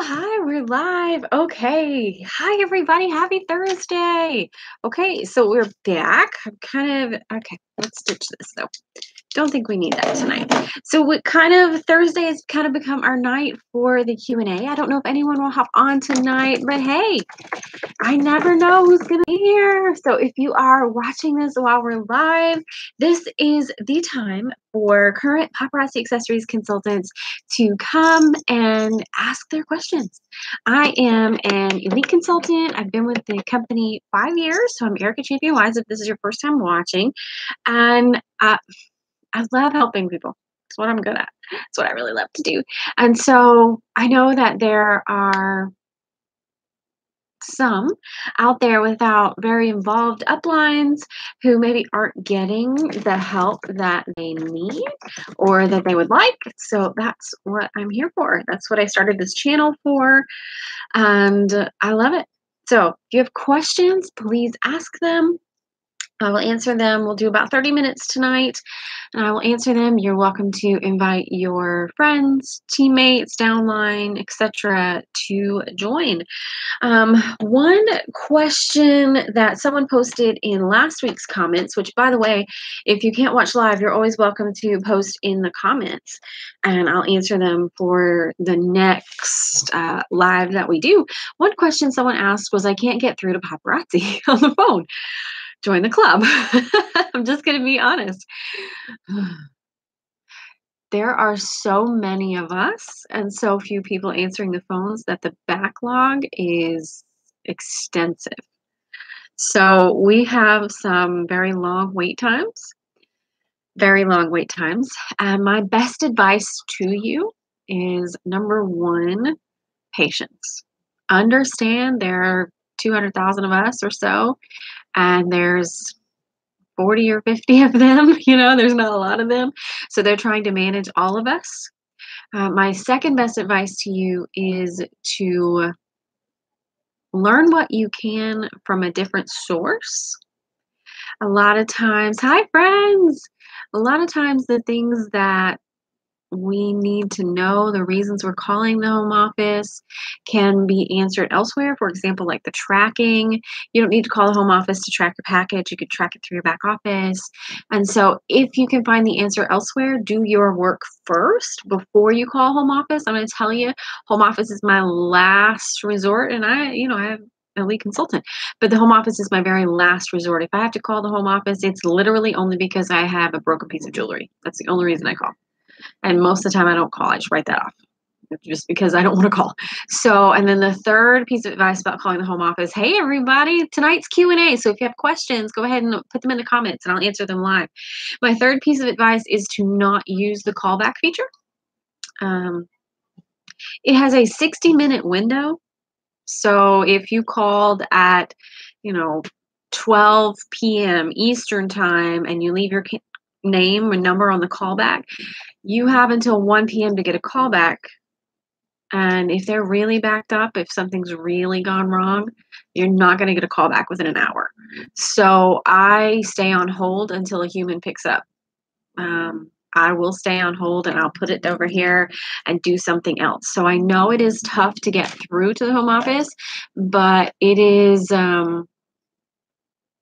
Hi, we're live. Okay. Hi, everybody. Happy Thursday. Okay, so we're back. Okay, let's ditch this though. Don't think we need that tonight. So Thursday has kind of become our night for the Q&A. I don't know if anyone will hop on tonight, but hey, I never know who's going to be here. So if you are watching this while we're live, this is the time for current Paparazzi Accessories consultants to come and ask their questions. I am an elite consultant. I've been with the company 5 years, so I'm Erica Champion Wise if this is your first time watching. And I love helping people. It's what I'm good at. It's what I really love to do. And so I know that there are some out there without very involved uplines who maybe aren't getting the help that they need or that they would like. So that's what I'm here for. That's what I started this channel for, and I love it. So if you have questions, please ask them. I will answer them. We'll do about 30 minutes tonight, and I will answer them. You're welcome to invite your friends, teammates, downline, etc. to join. One question that someone posted in last week's comments, which, by the way, if you can't watch live, you're always welcome to post in the comments, and I'll answer them for the next live that we do. One question someone asked was, I can't get through to paparazzi on the phone. Join the club. I'm just going to be honest. There are so many of us and so few people answering the phones that the backlog is extensive. So we have some very long wait times, And my best advice to you is, number one, patience. Understand there are 200,000 of us or so, and there's 40 or 50 of them. There's not a lot of them. So they're trying to manage all of us. My second best advice to you is to learn what you can from a different source. A lot of times, hi friends, a lot of times the things that we need to know, the reasons we're calling the home office, can be answered elsewhere. For example, like the tracking. You don't need to call the home office to track your package. You could track it through your back office. And so if you can find the answer elsewhere, do your work first before you call home office. I'm going to tell you, home office is my last resort. And I have a lead consultant, but the home office is my very last resort. If I have to call the home office, it's literally only because I have a broken piece of jewelry. That's the only reason I call. And most of the time I don't call. I just write that off just because I don't want to call. So, and then the third piece of advice about calling the home office, hey everybody, tonight's Q&A. So if you have questions, go ahead and put them in the comments and I'll answer them live. My third piece of advice is to not use the callback feature. It has a 60-minute window. So if you called at, 12 p.m. Eastern time and you leave your name and number on the callback, you have until 1 p.m. to get a callback. And if they're really backed up, if something's really gone wrong, you're not going to get a callback within an hour. So I stay on hold until a human picks up. I will stay on hold and I'll put it over here and do something else. So I know it is tough to get through to the home office, but it is,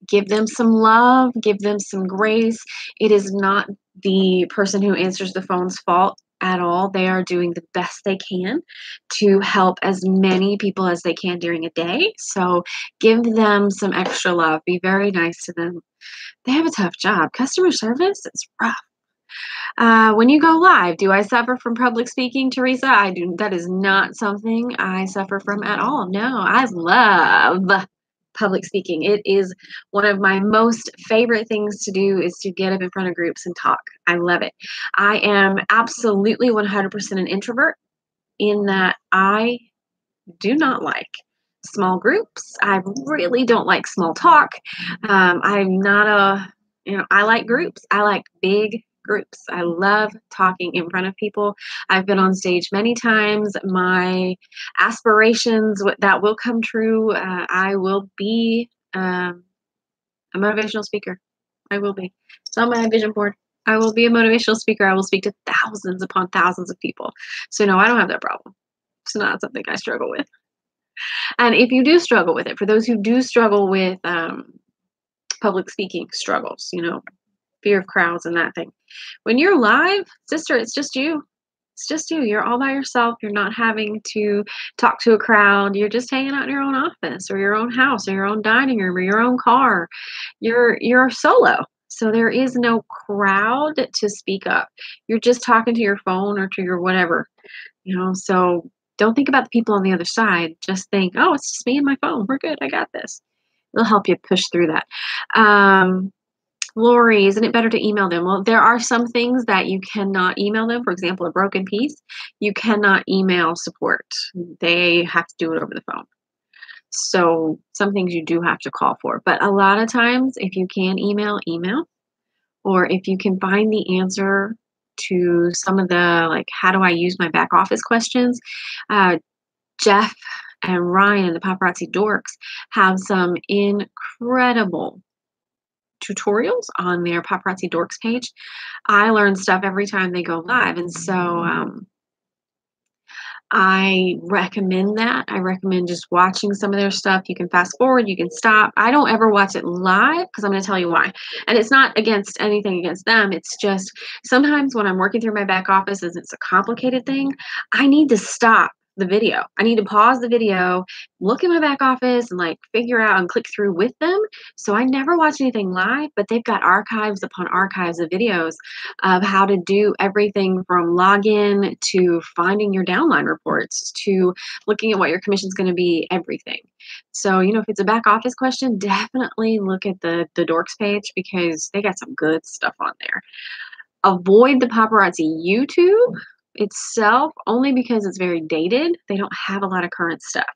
give them some love, give them some grace. It is not the person who answers the phone's fault at all. They are doing the best they can to help as many people as they can during a day. So give them some extra love. Be very nice to them. They have a tough job. Customer service is rough. When you go live, do I suffer from public speaking, Teresa? I do. That is not something I suffer from at all. No, I love public speaking. It is one of my most favorite things to do, is to get up in front of groups and talk. I love it. I am absolutely 100% an introvert, in that I do not like small groups. I really don't like small talk. I'm not I like groups. I like big groups. I love talking in front of people. I've been on stage many times. My aspirations that will come true. I will be a motivational speaker. I will be. It's on my vision board. I will be a motivational speaker. I will speak to thousands upon thousands of people. So no, I don't have that problem. It's not something I struggle with. And if you do struggle with it, for those who do struggle with public speaking struggles, fear of crowds and that thing, when you're live, sister, it's just you. It's just you. You're all by yourself. You're not having to talk to a crowd. You're just hanging out in your own office or your own house or your own dining room or your own car. You're solo. So there is no crowd to speak up. You're just talking to your phone or to your whatever, so don't think about the people on the other side. Just think, oh, it's just me and my phone. We're good. I got this. It'll help you push through that. Lori, isn't it better to email them? Well, there are some things that you cannot email them. For example, a broken piece, you cannot email support. They have to do it over the phone. So some things you do have to call for. But a lot of times, if you can email. Or if you can find the answer to some of the, how do I use my back office questions, Jeff and Ryan, the Paparazzi Dorks, have some incredible tutorials on their Paparazzi Dorks page. I learn stuff every time they go live. And so I recommend that. I recommend just watching some of their stuff. You can fast forward, you can stop. I don't ever watch it live because I'm going to tell you why. And it's not against anything against them. It's just sometimes when I'm working through my back office, as it's a complicated thing, I need to stop the video. I need to pause the video, look in my back office and figure out and click through with them. So I never watch anything live, but they've got archives upon archives of videos of how to do everything from login to finding your downline reports to looking at what your commission is going to be, everything. So, if it's a back office question, definitely look at the Dorks page because they got some good stuff on there. Avoid the Paparazzi YouTube itself only because it's very dated. They don't have a lot of current stuff.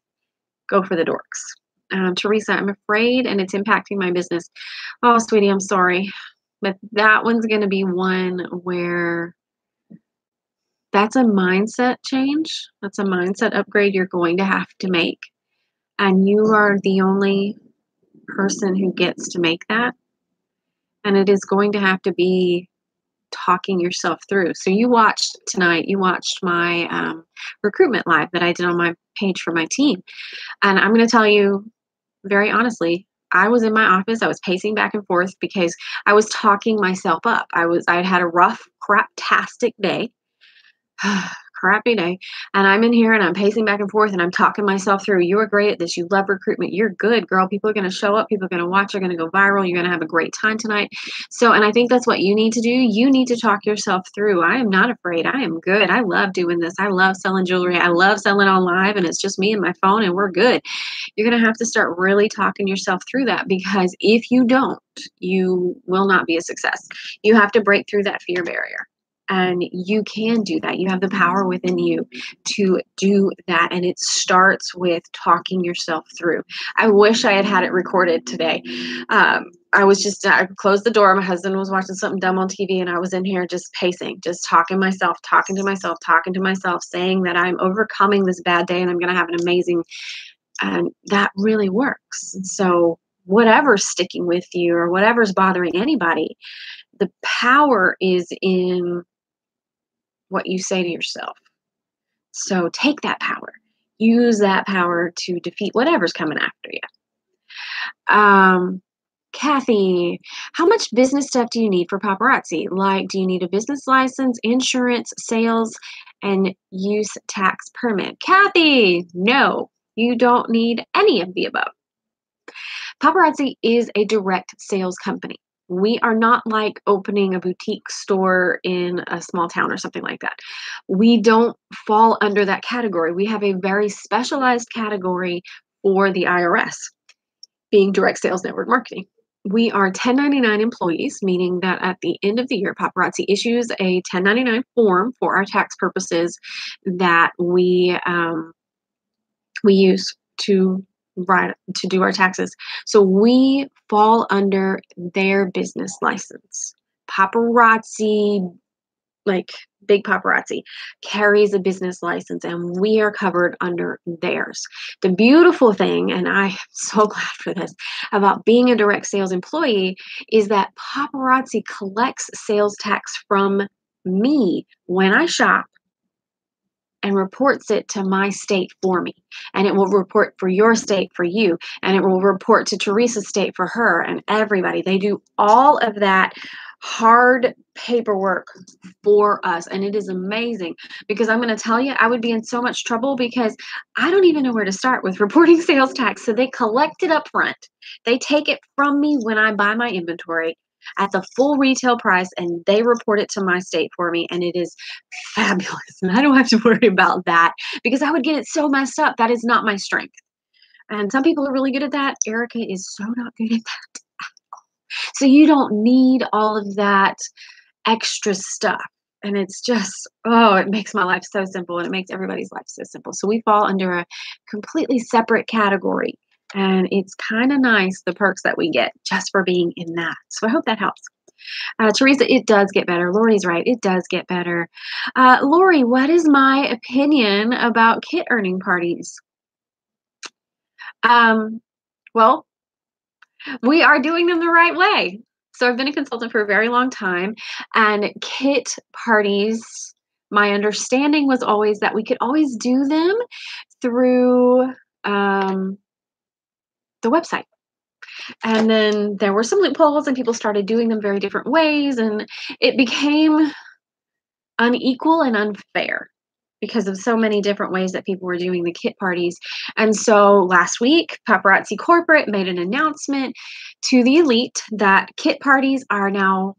Go for the Dorks. Teresa, I'm afraid, and it's impacting my business. Oh, sweetie, I'm sorry. But that one's going to be one where that's a mindset change. That's a mindset upgrade you're going to have to make. And you are the only person who gets to make that. And it is going to have to be talking yourself through. So you watched my recruitment live that I did on my page for my team. And I'm going to tell you very honestly, I was in my office. I was pacing back and forth because I was talking myself up. I'd had a rough, craptastic day. Crappy day. And I'm in here and I'm pacing back and forth and I'm talking myself through. You are great at this. You love recruitment. You're good, girl. People are going to show up. People are going to watch. They're going to go viral. You're going to have a great time tonight. So, and I think that's what you need to do. You need to talk yourself through. I am not afraid. I am good. I love doing this. I love selling jewelry. I love selling on live and it's just me and my phone and we're good. You're going to have to start really talking yourself through that because if you don't, you will not be a success. You have to break through that fear barrier. And you can do that. You have the power within you to do that. And it starts with talking yourself through. I wish I had it recorded today. I closed the door. My husband was watching something dumb on TV and I was in here just pacing, just talking to myself, saying that I'm overcoming this bad day and I'm going to have an amazing, and that really works. And so whatever's sticking with you or whatever's bothering anybody, the power is in what you say to yourself. So take that power. Use that power to defeat whatever's coming after you. Kathy, how much business stuff do you need for paparazzi? Do you need a business license, insurance, sales, and use tax permit? Kathy, no, you don't need any of the above. Paparazzi is a direct sales company. We are not like opening a boutique store in a small town or something like that. We don't fall under that category. We have a very specialized category for the IRS, being direct sales network marketing. We are 1099 employees, meaning that at the end of the year, Paparazzi issues a 1099 form for our tax purposes that we use to do our taxes. So we fall under their business license. Paparazzi, big Paparazzi, carries a business license and we are covered under theirs. The beautiful thing, and I'm so glad for this, about being a direct sales employee is that Paparazzi collects sales tax from me when I shop and reports it to my state for me. And it will report for your state for you. And it will report to Teresa's state for her and everybody. They do all of that hard paperwork for us. And it is amazing because I'm going to tell you, I would be in so much trouble because I don't even know where to start with reporting sales tax. So they collect it up front. They take it from me when I buy my inventory at the full retail price, and they report it to my state for me, and it is fabulous. And I don't have to worry about that because I would get it so messed up. That is not my strength. And some people are really good at that. Erica is so not good at that. So you don't need all of that extra stuff. And it's just, oh, it makes my life so simple, and it makes everybody's life so simple. So we fall under a completely separate category. And it's kind of nice, the perks that we get just for being in that. So I hope that helps. Teresa, it does get better. Lori's right. It does get better. Lori, what is my opinion about kit earning parties? Well, we are doing them the right way. So I've been a consultant for a very long time, and kit parties, my understanding was always that we could always do them through the website. And then there were some loopholes, and people started doing them very different ways, and it became unequal and unfair because of so many different ways that people were doing the kit parties. And so last week, Paparazzi Corporate made an announcement to the elite that kit parties are now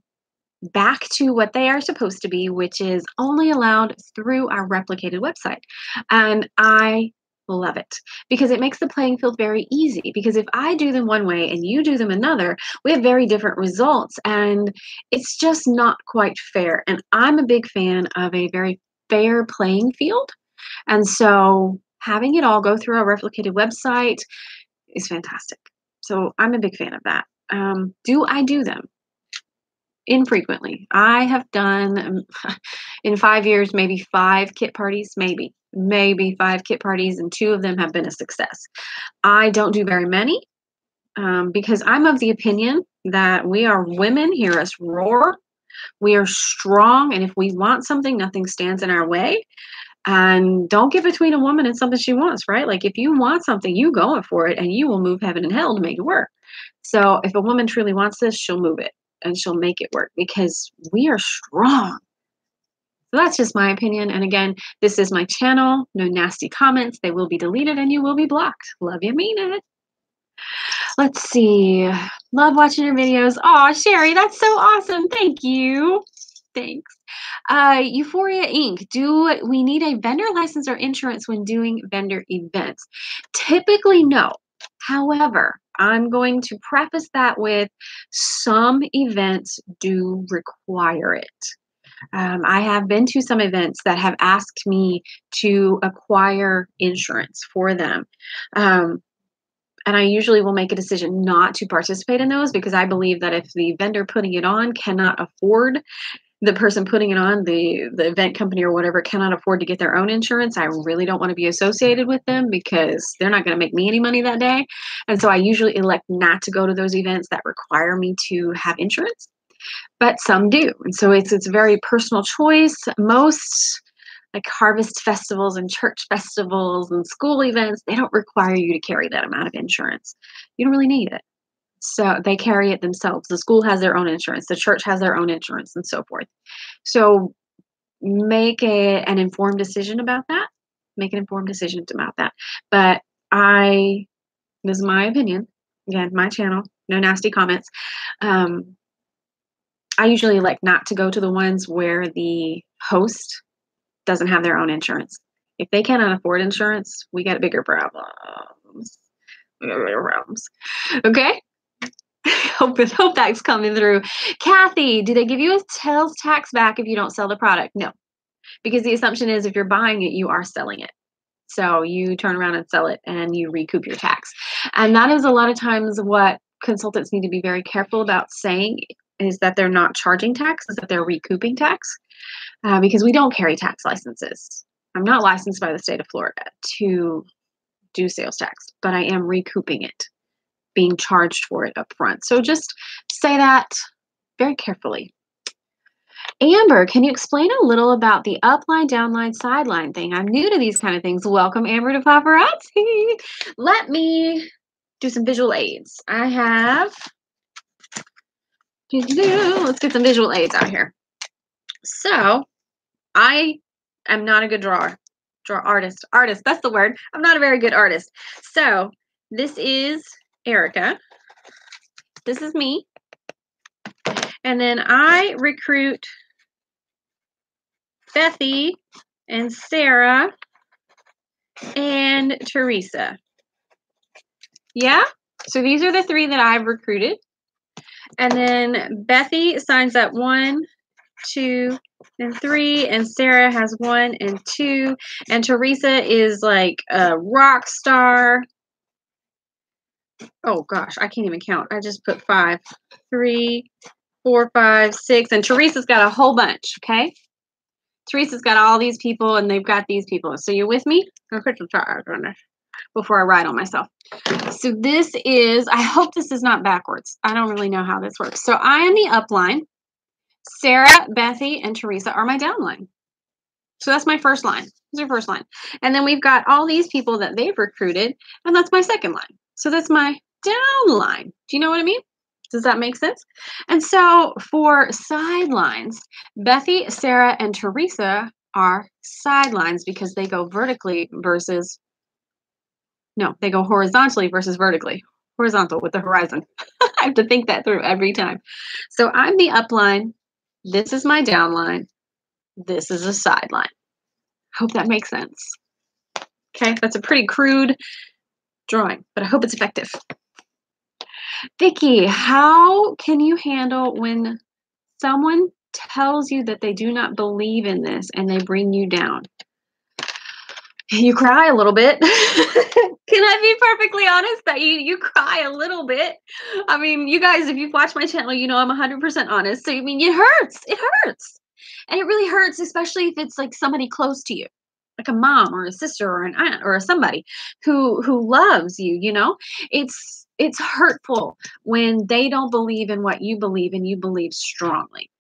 back to what they are supposed to be, which is only allowed through our replicated website. And I love it because it makes the playing field very easy. Because if I do them one way and you do them another, we have very different results, and it's just not quite fair. And I'm a big fan of a very fair playing field. And so having it all go through our replicated website is fantastic. So I'm a big fan of that. Do I do them? Infrequently. I have done in 5 years, maybe 5 kit parties, maybe 5 kit parties, and 2 of them have been a success. I don't do very many because I'm of the opinion that we are women. Hear us roar. We are strong, and if we want something, nothing stands in our way. And don't get between a woman and something she wants, right? Like if you want something, you going for it, and you will move heaven and hell to make it work. So if a woman truly wants this, she'll move it and she'll make it work because we are strong. So that's just my opinion. And again, this is my channel. No nasty comments. They will be deleted and you will be blocked. Love you, mean it. Let's see. Love watching your videos. Oh, Sherry, that's so awesome. Thank you. Thanks. Euphoria Inc. Do we need a vendor license or insurance when doing vendor events? Typically, no. However, I'm going to preface that with some events do require it. I have been to some events that have asked me to acquire insurance for them. And I usually will make a decision not to participate in those because I believe that if the vendor putting it on cannot afford, the person putting it on, the event company or whatever, cannot afford to get their own insurance, I really don't want to be associated with them because they're not going to make me any money that day. And so I usually elect not to go to those events that require me to have insurance, but some do. And so it's a very personal choice. Most like harvest festivals and church festivals and school events, they don't require you to carry that amount of insurance. You don't really need it. So they carry it themselves. The school has their own insurance. The church has their own insurance and so forth. So make an informed decision about that. Make an informed decision about that. But this is my opinion. Again, my channel, no nasty comments. I usually like not to go to the ones where the host doesn't have their own insurance. If they cannot afford insurance, we got bigger problems. Okay? Hope that's coming through. Kathy, do they give you a sales tax back if you don't sell the product? No, because the assumption is if you're buying it, you are selling it. So you turn around and sell it and you recoup your tax. And that is a lot of times what consultants need to be very careful about saying is that they're not charging tax, is that they're recouping tax because we don't carry tax licenses. I'm not licensed by the state of Florida to do sales tax, but I am recouping it, being charged for it up front. So just say that very carefully. Amber, can you explain a little about the upline, downline, sideline thing? I'm new to these kind of things. Welcome, Amber, to Paparazzi. Let me do some visual aids. I have, let's get some visual aids out here. So, I am not a good artist, that's the word. I'm not a very good artist. So, this is Erica. This is me. And then I recruit Bethy and Sarah and Teresa. Yeah? So these are the 3 that I've recruited. And then Bethy signs up 1, 2, and 3. And Sarah has 1 and 2. And Teresa is like a rock star. Oh gosh, I can't even count. I just put 5, 3, 4, 5, 6. And Teresa's got a whole bunch, okay? Teresa's got all these people and they've got these people. So you with me? I'll put some tires on this before I ride on myself. So this is, I hope this is not backwards. I don't really know how this works. So I am the upline. Sarah, Bethy, and Teresa are my downline. So that's my first line. This is your first line. And then we've got all these people that they've recruited, and that's my second line. So that's my downline. Do you know what I mean? Does that make sense? And so for sidelines, Bethy, Sarah, and Teresa are sidelines because they go vertically versus, no, they go horizontally versus vertically. Horizontal with the horizon. I have to think that through every time. So I'm the upline. This is my downline. This is a sideline. Hope that makes sense. Okay, that's a pretty crude drawing, but I hope it's effective. Vicki, how can you handle when someone tells you that they do not believe in this and they bring you down? You cry a little bit. Can I be perfectly honest that you cry a little bit? I mean, you guys, if you've watched my channel, you know I'm 100% honest. So, I mean, it hurts. It hurts. And it really hurts, especially if it's like somebody close to you, like a mom or a sister or an aunt or somebody who loves you, you know? It's hurtful when they don't believe in what you believe and you believe strongly.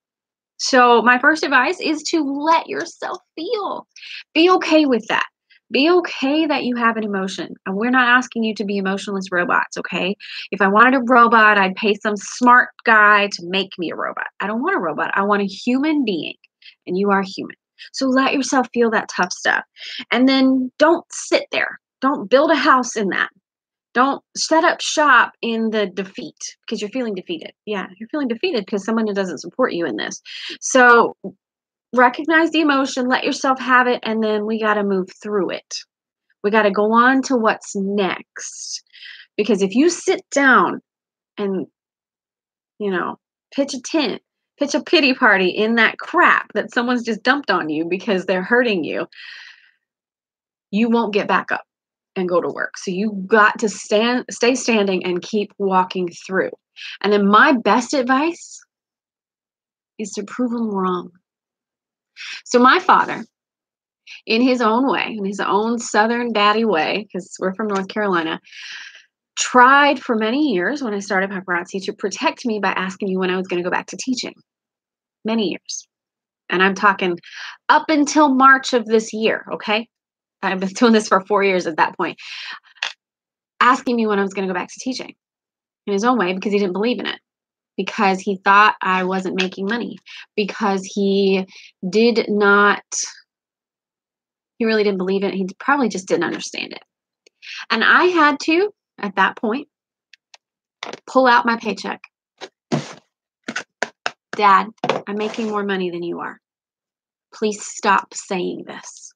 So my first advice is to let yourself feel. Be okay with that. Be okay that you have an emotion. And we're not asking you to be emotionless robots, okay? If I wanted a robot, I'd pay some smart guy to make me a robot. I don't want a robot. I want a human being, and you are human. So let yourself feel that tough stuff. And then don't sit there. Don't build a house in that. Don't set up shop in the defeat because you're feeling defeated. Yeah, you're feeling defeated because someone doesn't support you in this. So recognize the emotion, let yourself have it, and then we got to move through it. We got to go on to what's next. Because if you sit down and, you know, pitch a tent, pitch a pity party in that crap that someone's just dumped on you because they're hurting you, you won't get back up and go to work. So you got to stay standing and keep walking through. And then my best advice is to prove them wrong. So my father, in his own way, in his own Southern daddy way, because we're from North Carolina, tried for many years when I started Paparazzi to protect me by asking me when I was going to go back to teaching. Many years. And I'm talking up until March of this year, okay? I've been doing this for 4 years at that point. Asking me when I was going to go back to teaching in his own way because he didn't believe in it. Because he thought I wasn't making money. Because he did not, he really didn't believe it. He probably just didn't understand it. And I had to, at that point, pull out my paycheck. Dad, I'm making more money than you are. Please stop saying this.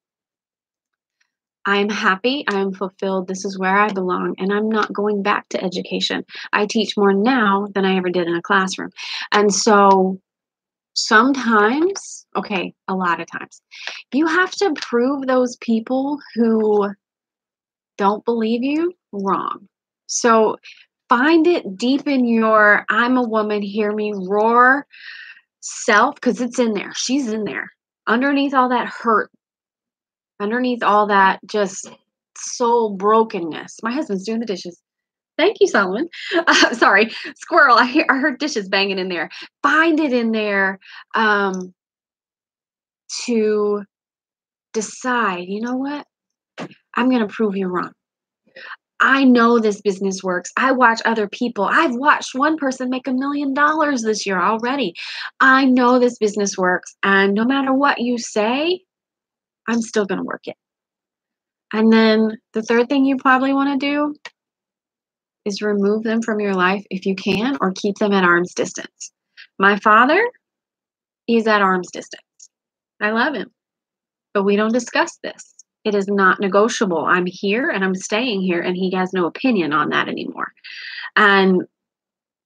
I'm happy. I'm fulfilled. This is where I belong. And I'm not going back to education. I teach more now than I ever did in a classroom. And so sometimes, okay, a lot of times, you have to prove those people who don't believe you wrong. So find it deep in your I'm a woman, hear me roar self, because it's in there. She's in there. Underneath all that hurt, underneath all that just soul brokenness. My husband's doing the dishes. Thank you, Solomon. Sorry, squirrel. I heard dishes banging in there. Find it in there. to decide, you know what? I'm going to prove you wrong. I know this business works. I watch other people. I've watched one person make $1 million this year already. I know this business works. And no matter what you say, I'm still going to work it. And then the third thing you probably want to do is remove them from your life if you can, or keep them at arm's distance. My father is at arm's distance. I love him, but we don't discuss this. It is not negotiable. I'm here and I'm staying here, and he has no opinion on that anymore. And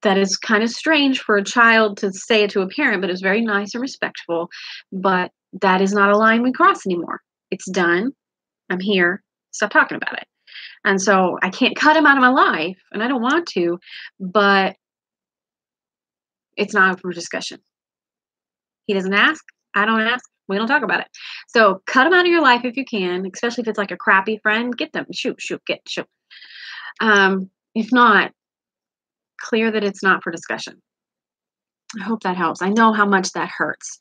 that is kind of strange for a child to say it to a parent, but it's very nice and respectful. But that is not a line we cross anymore. It's done. I'm here. Stop talking about it. And so I can't cut him out of my life, and I don't want to, but it's not up for discussion. He doesn't ask. I don't ask. We don't talk about it. So cut them out of your life if you can, especially if it's like a crappy friend. Get them. Shoot. If not, clear that it's not for discussion. I hope that helps. I know how much that hurts.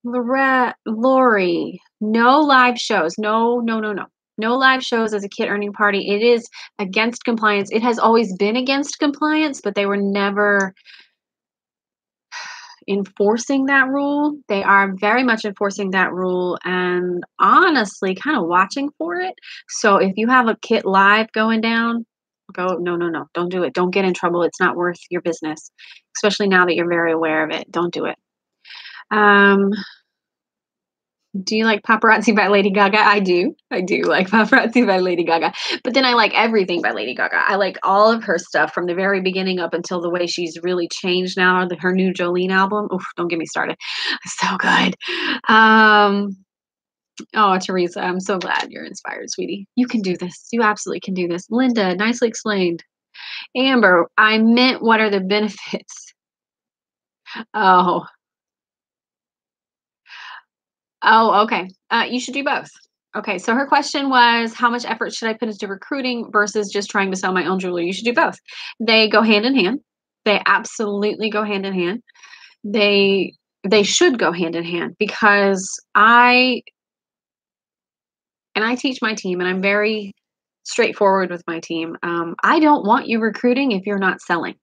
Lori, no live shows. No. No live shows as a kid earning party. It is against compliance. It has always been against compliance, but they were never enforcing that rule. They are very much enforcing that rule, and honestly kind of watching for it. So if you have a kit live going down, go, no, don't do it. Don't get in trouble. It's not worth your business, especially now that you're very aware of it. Don't do it. Do you like Paparazzi by Lady Gaga? I do like Paparazzi by Lady Gaga. But then I like everything by Lady Gaga. I like all of her stuff from the very beginning up until the way she's really changed now. Her new Jolene album. Oof, don't get me started. So good. Oh, Teresa, I'm so glad you're inspired, sweetie. You can do this. You absolutely can do this. Linda, nicely explained. Amber, I meant what are the benefits? Oh, okay. You should do both. Okay, so her question was, how much effort should I put into recruiting versus just trying to sell my own jewelry? You should do both. They go hand in hand. They absolutely go hand in hand. They should go hand in hand, because I teach my team, and I'm very straightforward with my team. I don't want you recruiting if you're not selling.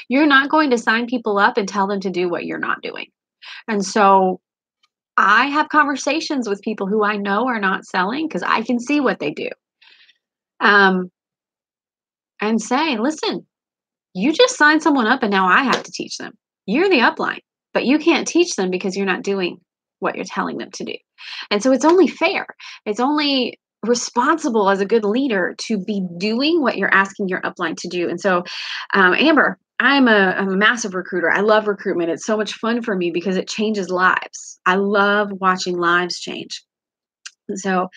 You're not going to sign people up and tell them to do what you're not doing. And so I have conversations with people who I know are not selling, because I can see what they do. And say, listen, you just signed someone up and now I have to teach them. You're the upline, but you can't teach them because you're not doing what you're telling them to do. And so it's only fair. It's only responsible as a good leader to be doing what you're asking your upline to do. And so, Amber, I'm a massive recruiter. I love recruitment. It's so much fun for me because it changes lives. I love watching lives change. And so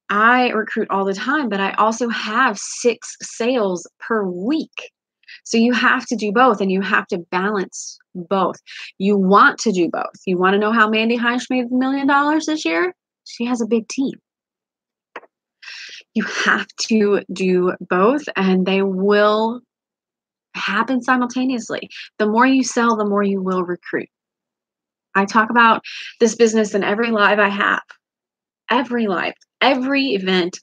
I recruit all the time, but I also have 6 sales per week. So you have to do both, and you have to balance both. You want to do both. You want to know how Mandy Heisch made $1 million this year? She has a big team. You have to do both, and they will happen simultaneously. The more you sell, the more you will recruit. I talk about this business in every live I have. Every live, every event,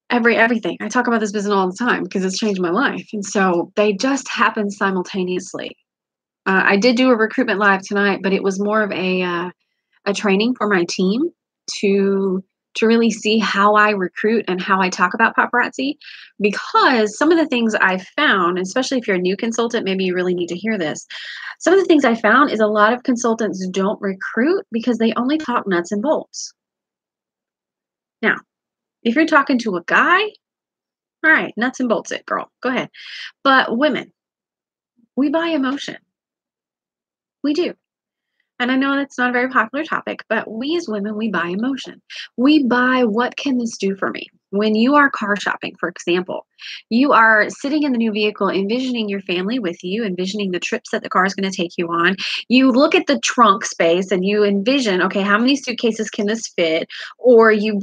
everything. I talk about this business all the time because it's changed my life. And so they just happen simultaneously. I did do a recruitment live tonight, but it was more of a training for my team to really see how I recruit and how I talk about paparazzi, because some of the things I've found, especially if you're a new consultant, maybe you really need to hear this. Some of the things I found is a lot of consultants don't recruit because they only talk nuts and bolts. Now, if you're talking to a guy, all right, nuts and bolts it, girl. Go ahead. But women, we buy emotion. We do. And I know that's not a very popular topic, but we as women, we buy emotion. We buy, what can this do for me? When you are car shopping, for example, you are sitting in the new vehicle, envisioning your family with you, envisioning the trips that the car is going to take you on. You look at the trunk space and you envision, okay, how many suitcases can this fit? Or you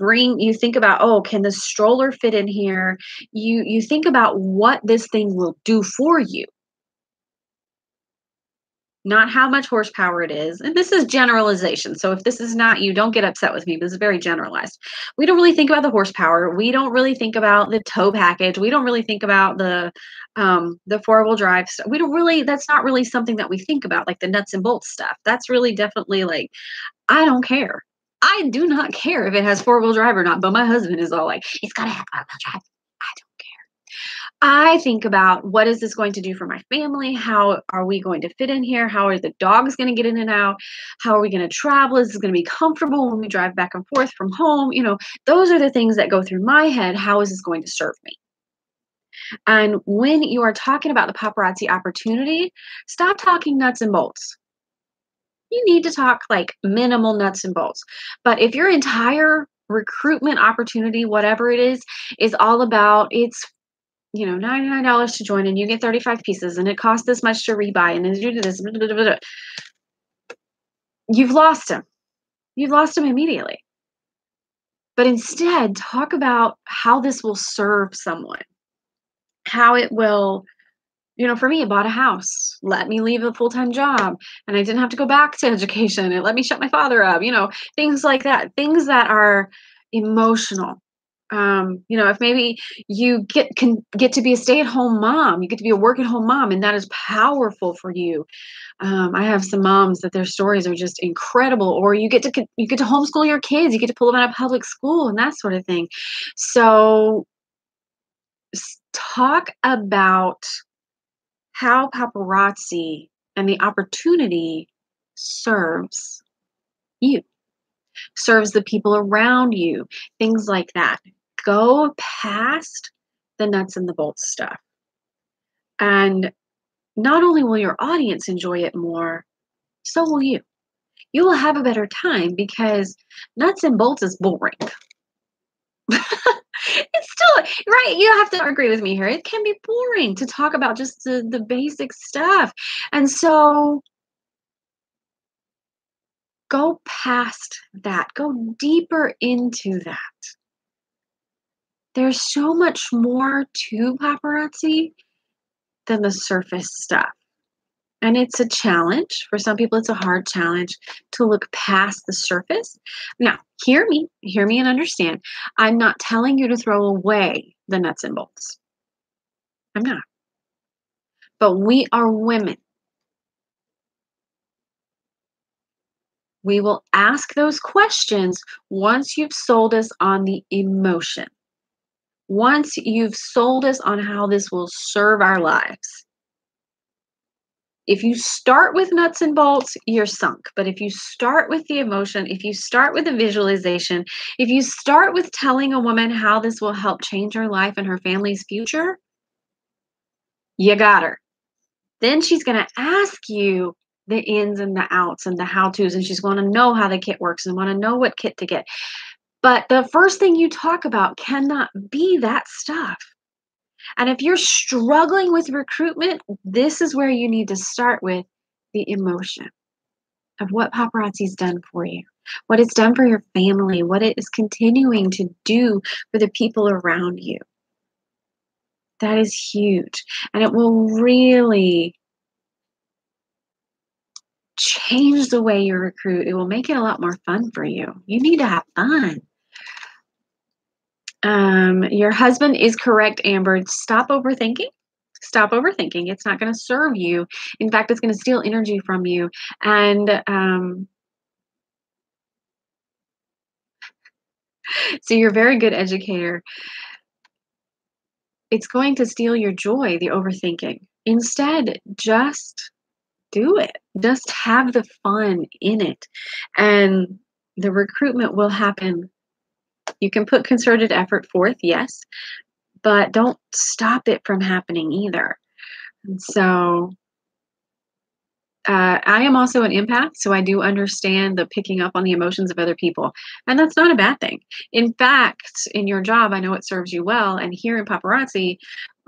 think about, oh, can the stroller fit in here? You think about what this thing will do for you. not how much horsepower it is. And this is generalization. So if this is not you, don't get upset with me. This is very generalized. We don't really think about the horsepower. We don't really think about the tow package. We don't really think about the four-wheel drive stuff. We don't really, that's not really something that we think about, like the nuts and bolts stuff. That's really definitely like, I don't care. I do not care if it has four-wheel drive or not, but my husband is all like, it's gotta have four-wheel drive. I don't care. I think about, what is this going to do for my family? How are we going to fit in here? How are the dogs going to get in and out? How are we going to travel? Is this going to be comfortable when we drive back and forth from home? Those are the things that go through my head. How is this going to serve me? And when you are talking about the paparazzi opportunity, stop talking nuts and bolts. You need to talk like minimal nuts and bolts. But if your entire recruitment opportunity, whatever it is all about, it's $99 to join and you get 35 pieces and it costs this much to rebuy and then you do this, blah, blah, blah, blah. You've lost him. You've lost him immediately. But instead, talk about how this will serve someone, how it will, for me, it bought a house, let me leave a full-time job, and I didn't have to go back to education. It let me shut my father up, things like that, things that are emotional. If maybe you can get to be a stay-at-home mom, you get to be a work-at-home mom, and that is powerful for you. I have some moms that their stories are just incredible, or you get to homeschool your kids, you get to pull them out of public school and that sort of thing. So talk about how paparazzi and the opportunity serves you, serves the people around you, things like that. Go past the nuts and the bolts stuff. And not only will your audience enjoy it more, so will you. You will have a better time because nuts and bolts is boring. It's still, right, you have to agree with me here. It can be boring to talk about just the basic stuff. And so go past that. Go deeper into that. There's so much more to paparazzi than the surface stuff. And it's a challenge. For some people, it's a hard challenge to look past the surface. Now, hear me and understand. I'm not telling you to throw away the nuts and bolts. I'm not. But we are women. We will ask those questions once you've sold us on the emotion. Once you've sold us on how this will serve our lives. If you start with nuts and bolts, you're sunk. But if you start with the emotion, if you start with the visualization, if you start with telling a woman how this will help change her life and her family's future, you got her. Then she's going to ask you the ins and the outs and the how-tos, and she's going to know how the kit works and want to know what kit to get. But the first thing you talk about cannot be that stuff. And if you're struggling with recruitment, this is where you need to start with the emotion of what paparazzi's done for you, what it's done for your family, what it is continuing to do for the people around you. That is huge. And it will really change the way you recruit. It will make it a lot more fun for you. You need to have fun. Your husband is correct, Amber. Stop overthinking. Stop overthinking. It's not going to serve you. In fact, it's going to steal energy from you. And so you're a very good educator. It's going to steal your joy, the overthinking. Instead, just do it. Just have the fun in it. And the recruitment will happen. You can put concerted effort forth, yes, but don't stop it from happening either. And so I am also an empath, so I do understand the picking up on the emotions of other people. And that's not a bad thing. In fact, in your job, I know it serves you well. And here in paparazzi,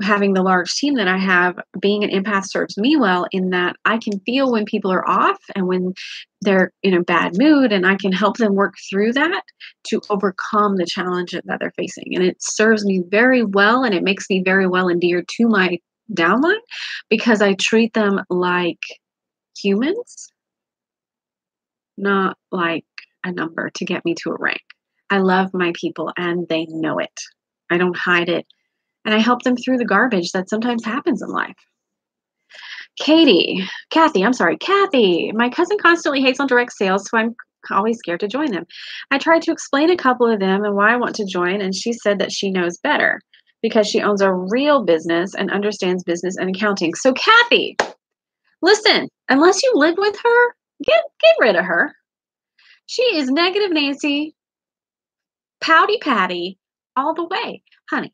having the large team that I have, being an empath serves me well in that I can feel when people are off and when they're in a bad mood, and I can help them work through that to overcome the challenge that they're facing. And it serves me very well, and it makes me very well endeared to my downline because I treat them like humans, not like a number to get me to a rank. I love my people and they know it. I don't hide it. And I help them through the garbage that sometimes happens in life. Kathy, my cousin constantly hates on direct sales, so I'm always scared to join them. I tried to explain a couple of them and why I want to join, and she said that she knows better because she owns a real business and understands business and accounting. So, Kathy, listen, unless you live with her, get rid of her. She is negative Nancy, pouty Patty, all the way. Honey,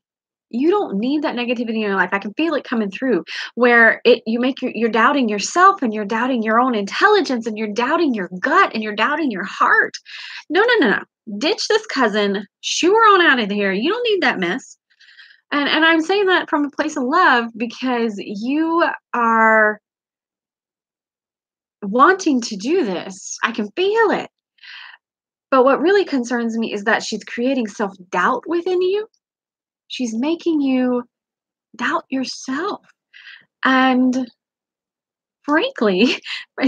you don't need that negativity in your life. I can feel it coming through where you're doubting yourself and you're doubting your own intelligence and you're doubting your gut and you're doubting your heart. No, no, no, no. Ditch this cousin. Shoo her on out of here. You don't need that mess. And I'm saying that from a place of love because you are wanting to do this. I can feel it. But what really concerns me is that she's creating self-doubt within you. She's making you doubt yourself. And frankly,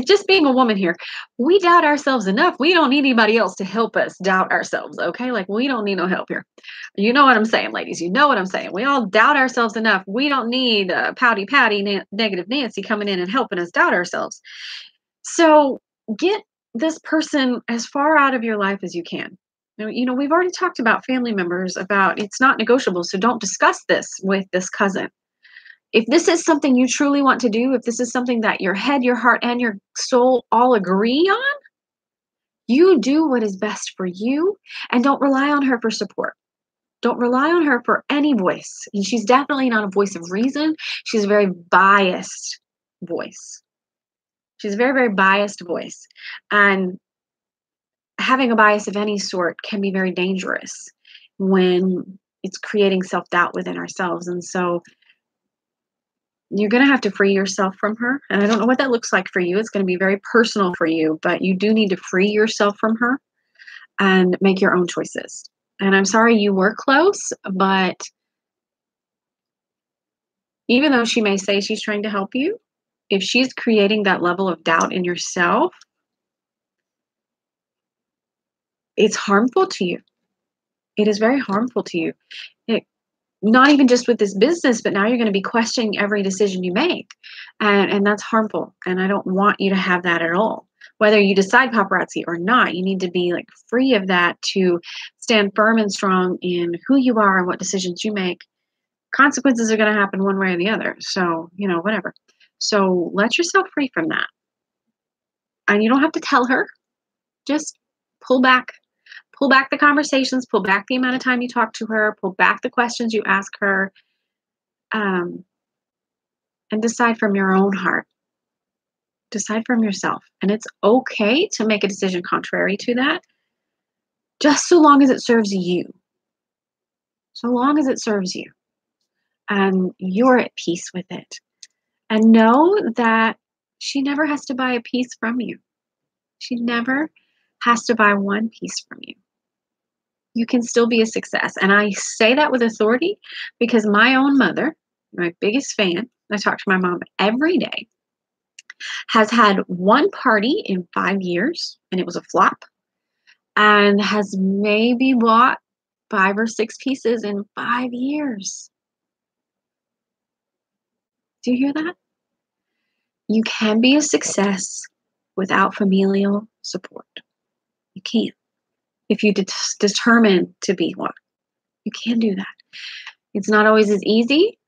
just being a woman here, we doubt ourselves enough. We don't need anybody else to help us doubt ourselves, okay? Like, we don't need no help here. You know what I'm saying, ladies. You know what I'm saying. We all doubt ourselves enough. We don't need pouty Patty, negative Nancy coming in and helping us doubt ourselves. So get this person as far out of your life as you can. You know, we've already talked about family members about it's not negotiable, so don't discuss this with this cousin. If this is something you truly want to do, if this is something that your head, your heart, and your soul all agree on, you do what is best for you and don't rely on her for support. Don't rely on her for any voice. And she's definitely not a voice of reason. She's a very biased voice. She's a very, very biased voice. And having a bias of any sort can be very dangerous when it's creating self-doubt within ourselves. And so you're going to have to free yourself from her. And I don't know what that looks like for you. It's going to be very personal for you, but you do need to free yourself from her and make your own choices. And I'm sorry you were close, but even though she may say she's trying to help you, if she's creating that level of doubt in yourself, it's harmful to you. It is very harmful to you. Not even just with this business, but now you're going to be questioning every decision you make. And that's harmful. And I don't want you to have that at all. Whether you decide paparazzi or not, you need to be like free of that to stand firm and strong in who you are and what decisions you make. Consequences are going to happen one way or the other. So, you know, whatever. So let yourself free from that. And you don't have to tell her. Just pull back. Pull back the conversations, pull back the amount of time you talk to her, pull back the questions you ask her, and decide from your own heart. Decide from yourself. And it's okay to make a decision contrary to that, just so long as it serves you. So long as it serves you. And you're at peace with it. And know that she never has to buy a piece from you. She never has to buy one piece from you. You can still be a success. And I say that with authority because my own mother, my biggest fan, I talk to my mom every day, has had one party in 5 years and it was a flop, and has maybe bought 5 or 6 pieces in 5 years. Do you hear that? You can be a success without familial support. You can. If you determine to be one, you can do that. It's not always as easy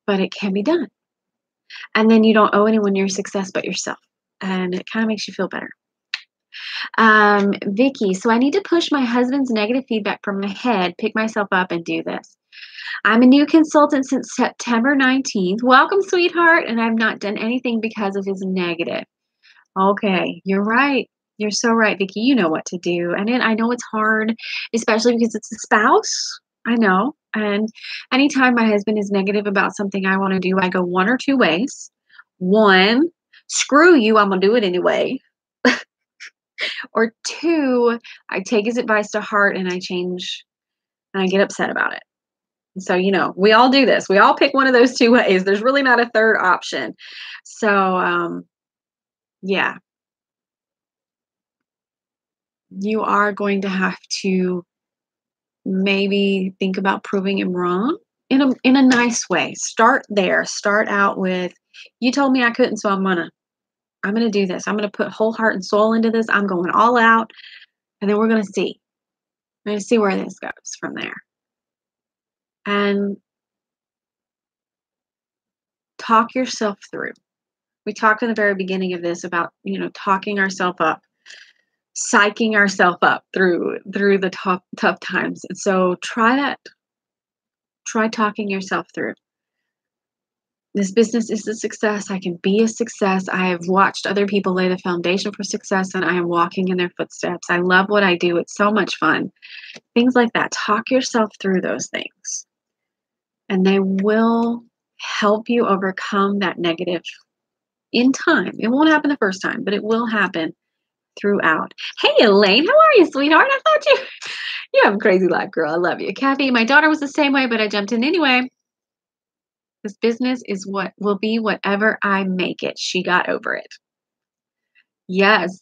but it can be done. And then you don't owe anyone your success but yourself. And it kind of makes you feel better. Vicky, so I need to push my husband's negative feedback from my head, pick myself up and do this. I'm a new consultant since September 19th. Welcome, sweetheart. And I've not done anything because of his negative. Okay, you're right. You're so right, Vicky. You know what to do. And I know it's hard, especially because it's a spouse. I know. And anytime my husband is negative about something I want to do, I go one or two ways. One, screw you, I'm going to do it anyway. Or two, I take his advice to heart and I change and I get upset about it. And so, you know, we all do this. We all pick one of those two ways. There's really not a third option. So, Yeah, you are going to have to maybe think about proving him wrong in a nice way. Start there. Start out with, you told me I couldn't, so I'm gonna do this. I'm gonna put whole heart and soul into this. I'm going all out, and then we're gonna see. We're gonna see where this goes from there. And talk yourself through. We talked in the very beginning of this about, talking ourselves up, psyching ourselves up through the tough times. And so try that. Try talking yourself through. This business is a success. I can be a success. I have watched other people lay the foundation for success, and I am walking in their footsteps. I love what I do. It's so much fun. Things like that. Talk yourself through those things, and they will help you overcome that negative in time. It won't happen the first time, but it will happen throughout. Hey, Elaine, how are you, sweetheart? I thought you have a crazy life, girl. I love you. Kathy, my daughter was the same way, but I jumped in anyway. This business is what will be whatever I make it. She got over it. Yes.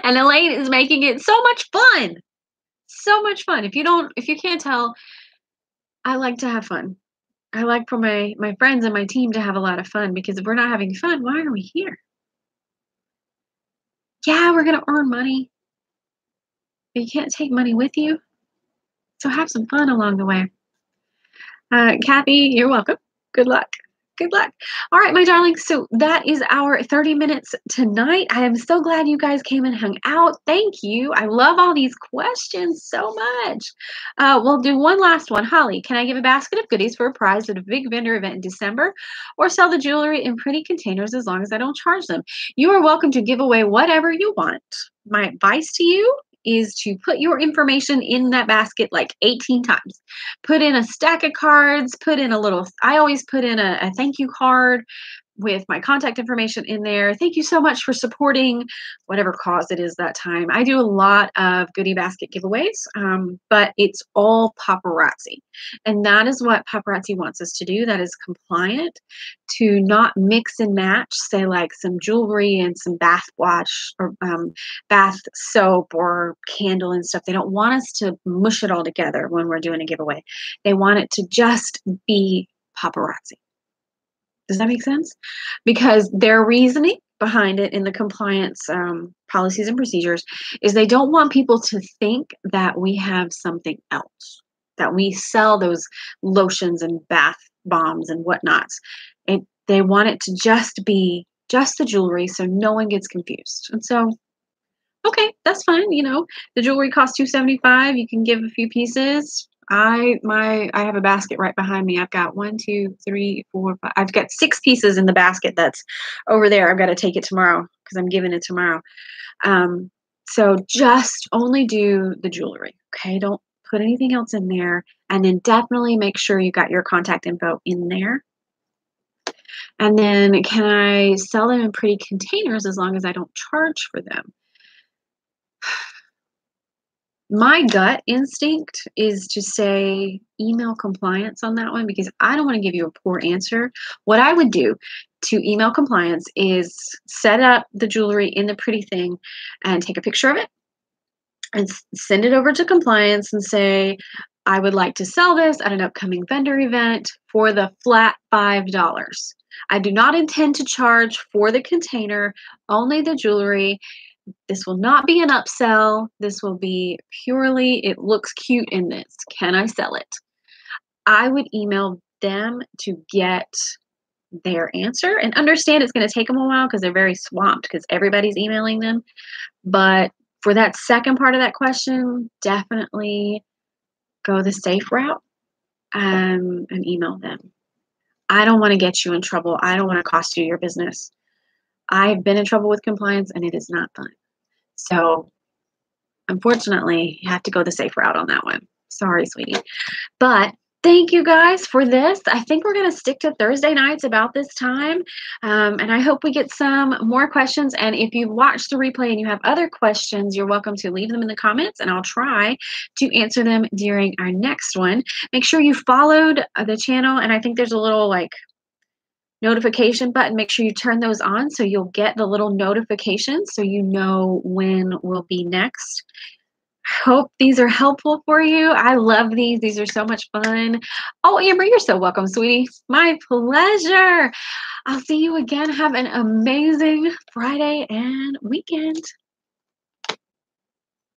And Elaine is making it so much fun. So much fun. If you can't tell, I like to have fun. I like for my friends and my team to have a lot of fun, because if we're not having fun, why are we here? Yeah, we're going to earn money, but you can't take money with you. So have some fun along the way. Kathy, you're welcome. Good luck. Good luck. All right, my darlings. So that is our 30 minutes tonight. I am so glad you guys came and hung out. Thank you. I love all these questions so much. We'll do one last one. Holly, can I give a basket of goodies for a prize at a big vendor event in December, or sell the jewelry in pretty containers as long as I don't charge them? You are welcome to give away whatever you want. My advice to you is to put your information in that basket like 18 times. Put in a stack of cards, I always put in a thank you card with my contact information in there. Thank you so much for supporting whatever cause it is that time. I do a lot of goodie basket giveaways, but it's all paparazzi. And that is what paparazzi wants us to do. That is compliant, to not mix and match, say like some jewelry and some bath wash or bath soap or candle and stuff. They don't want us to mush it all together when we're doing a giveaway. They want it to just be paparazzi. Does that make sense? Because their reasoning behind it in the compliance policies and procedures is they don't want people to think that we have something else, that we sell those lotions and bath bombs and whatnots. They want it to just be just the jewelry, so no one gets confused. And so, okay, that's fine. The jewelry costs $275. You can give a few pieces. I have a basket right behind me. I've got 1, 2, 3, 4, 5. I've got 6 pieces in the basket that's over there. I've got to take it tomorrow because I'm giving it tomorrow. So just only do the jewelry. Okay, don't put anything else in there, and then definitely make sure you got your contact info in there. And then, can I sell them in pretty containers as long as I don't charge for them? My gut instinct is to say email compliance on that one, because I don't want to give you a poor answer. What I would do to email compliance is set up the jewelry in the pretty thing and take a picture of it and send it over to compliance and say, I would like to sell this at an upcoming vendor event for the flat $5. I do not intend to charge for the container, only the jewelry. This will not be an upsell. This will be purely, it looks cute in this. Can I sell it? I would email them to get their answer, and understand it's going to take them a while because they're very swamped because everybody's emailing them. But for that second part of that question, definitely go the safe route, and email them. I don't want to get you in trouble. I don't want to cost you your business. I've been in trouble with compliance, and it is not fun. So unfortunately, you have to go the safe route on that one. Sorry, sweetie. But thank you guys for this. I think we're going to stick to Thursday nights about this time. And I hope we get some more questions. And if you watch the replay and you have other questions, you're welcome to leave them in the comments, and I'll try to answer them during our next one. Make sure you followed the channel. And I think there's a little notification button, make sure you turn those on so you'll get the little notifications so you know when we'll be next. Hope these are helpful for you. I love these. These are so much fun. Oh, Amber, you're so welcome, sweetie. My pleasure. I'll see you again. Have an amazing Friday and weekend.